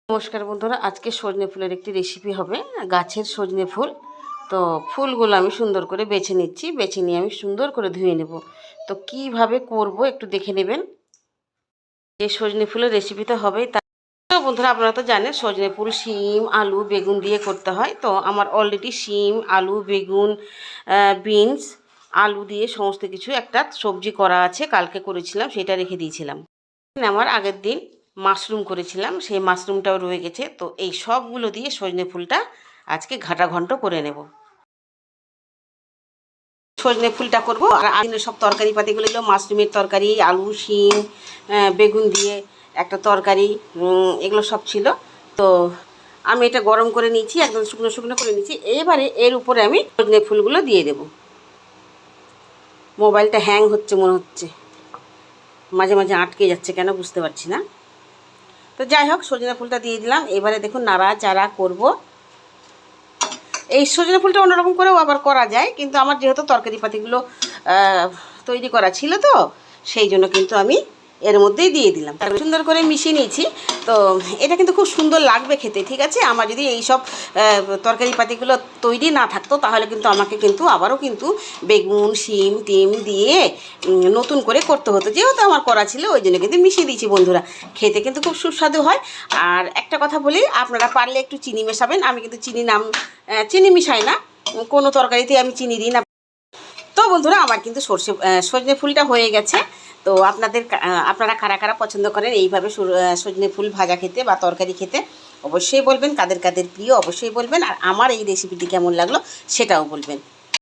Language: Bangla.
নমস্কার বন্ধুরা, আজকে সজনে ফুলের একটি রেসিপি হবে। গাছের সজনে ফুল। তো ফুলগুলো আমি সুন্দর করে বেছে নিচ্ছি, বেছে নিয়ে আমি সুন্দর করে ধুয়ে নেব। তো কিভাবে করব একটু দেখে নেবেন। এই সজনে ফুলের রেসিপিটা হবেই তা। বন্ধুরা, আপনারা তো জানেন সজনে ফুল শিম আলু বেগুন দিয়ে করতে হয়। তো আমার অলরেডি শিম আলু বেগুন বিনস আলু দিয়ে সমস্ত কিছু একটা সবজি করা আছে, কালকে করেছিলাম, সেটা রেখে দিয়েছিলাম। আমার আগের দিন মাশরুম করেছিলাম, সেই মাশরুমটাও রয়ে গেছে। তো এই সবগুলো দিয়ে সজনে ফুলটা আজকে ঘাটা ঘন্ট করে নেব। সজনে ফুলটা করব। আর আজকে সব তরকারি পাতিগুলো হলো মাশরুমের তরকারি, আলু শিম বেগুন দিয়ে একটা তরকারি, এগুলো সব ছিল। তো আমি এটা গরম করে নিয়েছি, একদম শুকনো শুকনো করে নিয়েছি। এবারে এর উপরে আমি সজনে ফুলগুলো দিয়ে দেব। মোবাইলটা হ্যাং হচ্ছে মনে হচ্ছে, মাঝে মাঝে আটকে যাচ্ছে কেন বুঝতে পারছি না। তো যাই হোক, সজনে ফুলটা দিয়ে দিলাম। এবারে দেখুন নাড়াচাড়া করব। এই সজনে ফুলটা অন্যরকম করেও আবার করা যায়, কিন্তু আমার যেহেতু তরকারি পাতিগুলো তৈরি করা ছিল, তো সেই জন্য কিন্তু আমি এর মধ্যেই দিয়ে দিলাম। তারপরে সুন্দর করে মিশিয়ে নিয়েছি। তো এটা কিন্তু খুব সুন্দর লাগবে খেতে, ঠিক আছে। আমার যদি এই সব তরকারি পাতিগুলো তৈরি না থাকতো, তাহলে কিন্তু আমাকে কিন্তু আবারও কিন্তু বেগুন শিম টিম দিয়ে নতুন করে করতে হতো। যেহেতু আমার করা ছিল, ওই জন্য কিন্তু মিশিয়ে দিয়েছি বন্ধুরা। খেতে কিন্তু খুব সুস্বাদু হয়। আর একটা কথা বলি, আপনারা পারলে একটু চিনি মেশাবেন। আমি কিন্তু চিনি মিশাই না, কোনো তরকারিতে আমি চিনি দিই না। তো বন্ধুরা, আমার কিন্তু সজনে ফুলটা হয়ে গেছে। তো আপনারা কারা কারা পছন্দ করেন এইভাবে সজনে ফুল ভাজা খেতে বা তরকারি খেতে, অবশ্যই বলবেন। কাদের কাদের প্রিয় অবশ্যই বলবেন। আর আমার এই রেসিপিটি কেমন লাগলো সেটাও বলবেন।